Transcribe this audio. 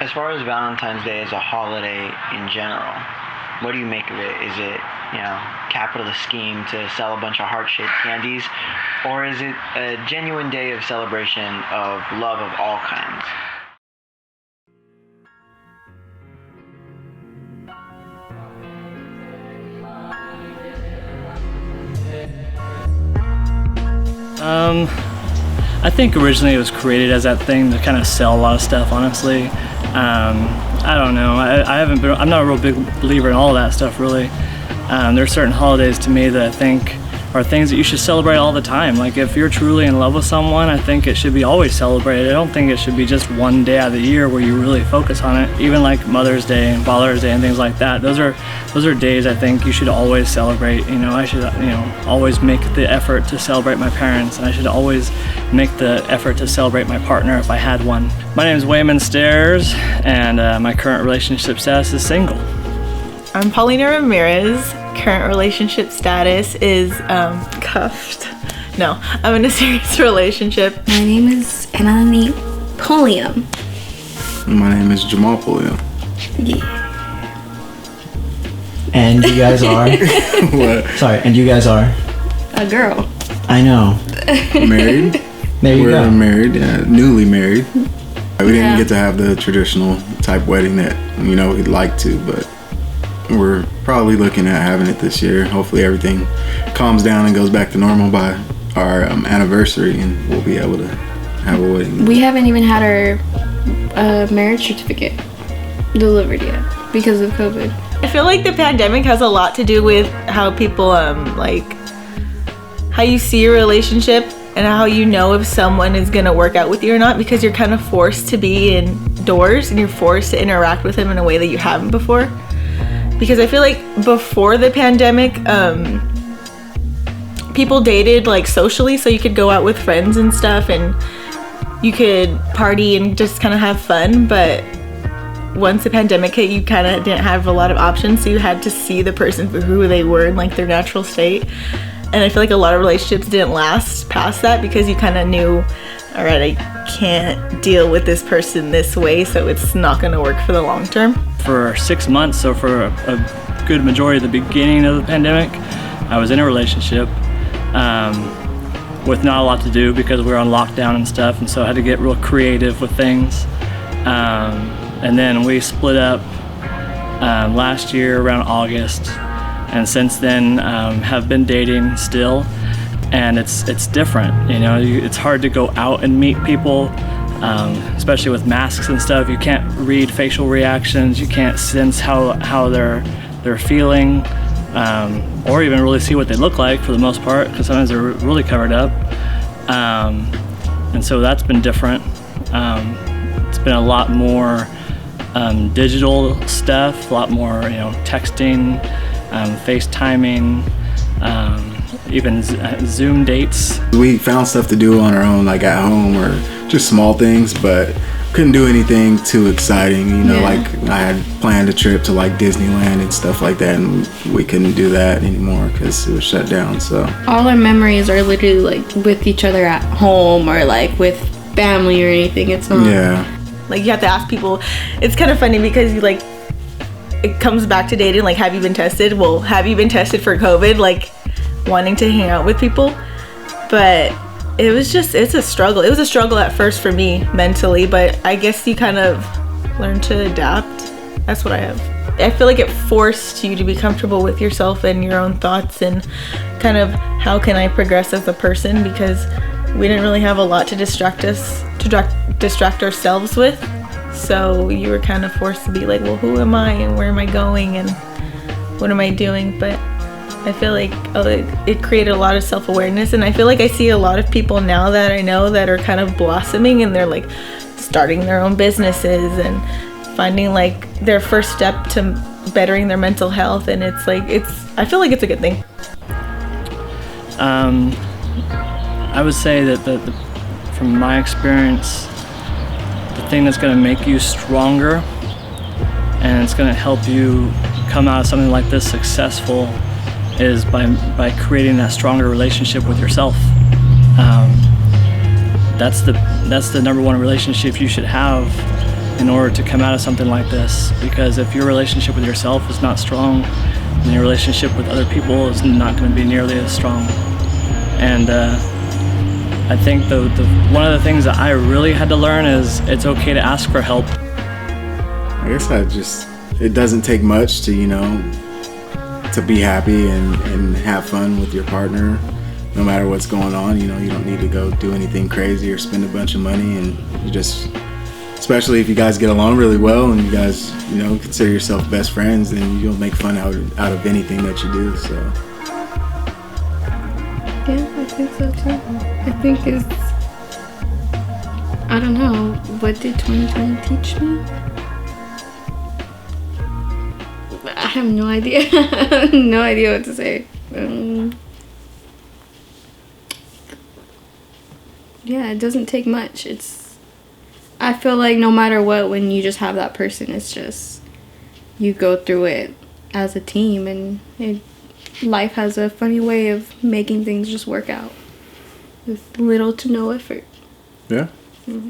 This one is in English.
As far as Valentine's Day as a holiday in general, what do you make of it? Is it, capitalist scheme to sell a bunch of heart-shaped candies, or is it a genuine day of celebration of love of all kinds? I think originally it was created as that thing to kind of sell a lot of stuff, honestly. I don't know. I'm not a real big believer in all of that stuff, really. There are certain holidays to me that I think are things that you should celebrate all the time. Like if you're truly in love with someone, I think it should be always celebrated. I don't think it should be just one day out of the year where you really focus on it. Even like Mother's Day and Father's Day and things like that. Those are days I think you should always celebrate. I should always make the effort to celebrate my parents, and I should always make the effort to celebrate my partner if I had one. My name is Wayman Stairs, and my current relationship status is single. I'm Paulina Ramirez. Current relationship status is cuffed. No, I'm in a serious relationship. My name is Anani Pulliam. My name is Jamal Pulliam. Yeah. And you guys are? What? Sorry, and you guys are? A girl. I know. Married. There you go. We're married, newly married. We didn't get to have the traditional type wedding that, we'd like to, but we're probably looking at having it this year. Hopefully everything calms down and goes back to normal by our anniversary, and we'll be able to have a wedding. We haven't even had our marriage certificate delivered yet because of COVID. I feel like the pandemic has a lot to do with how people, how you see your relationship and how you know if someone is going to work out with you or not, because you're kind of forced to be indoors and you're forced to interact with them in a way that you haven't before. Because I feel like before the pandemic, people dated like socially, so you could go out with friends and stuff and you could party and just kind of have fun. But once the pandemic hit, you kind of didn't have a lot of options, so you had to see the person for who they were in like their natural state. And I feel like a lot of relationships didn't last past that because you kind of knew, all right, I can't deal with this person this way, so it's not going to work for the long term. For 6 months, so for a good majority of the beginning of the pandemic, I was in a relationship with not a lot to do because we were on lockdown and stuff, and so I had to get real creative with things. And then we split up last year around August, and since then have been dating still, and it's different. It's hard to go out and meet people, especially with masks and stuff. You can't read facial reactions. You can't sense how they're feeling, or even really see what they look like for the most part, because sometimes they're really covered up. And so that's been different. It's been a lot more digital stuff, a lot more texting, FaceTiming, even Zoom dates. We found stuff to do on our own, like at home, or just small things, but couldn't do anything too exciting. Like I had planned a trip to like Disneyland and stuff like that, and we couldn't do that anymore because it was shut down. So all our memories are literally like with each other at home or like with family or anything. It's not. Yeah. Like you have to ask people. It's kind of funny because you like, it comes back to dating. Like, have you been tested? Well, have you been tested for COVID? Like, wanting to hang out with people. But it's a struggle. It was a struggle at first for me mentally, but I guess you kind of learn to adapt. That's what I have. I feel like it forced you to be comfortable with yourself and your own thoughts and kind of how can I progress as a person, because we didn't really have a lot to distract ourselves with. So you were kind of forced to be like, well, who am I and where am I going and what am I doing? But I feel like it created a lot of self-awareness, and I feel like I see a lot of people now that I know that are kind of blossoming, and they're like starting their own businesses and finding like their first step to bettering their mental health, and I feel like it's a good thing. I would say that from my experience, the thing that's going to make you stronger and it's going to help you come out of something like this successful is by creating that stronger relationship with yourself. That's the number one relationship you should have in order to come out of something like this, because if your relationship with yourself is not strong, then your relationship with other people is not going to be nearly as strong. And I think one of the things that I really had to learn is it's okay to ask for help. I guess it doesn't take much to, to be happy and have fun with your partner, no matter what's going on. You don't need to go do anything crazy or spend a bunch of money, and you just, especially if you guys get along really well and you guys, consider yourself best friends, then you'll make fun out of anything that you do, so. Yeah, I think so too. I think I don't know, what did 2020 teach me? I have no idea. No idea what to say. Yeah, it doesn't take much. I feel like no matter what, when you just have that person, it's just, you go through it as a team, and life has a funny way of making things just work out with little to no effort. Yeah. Mm-hmm.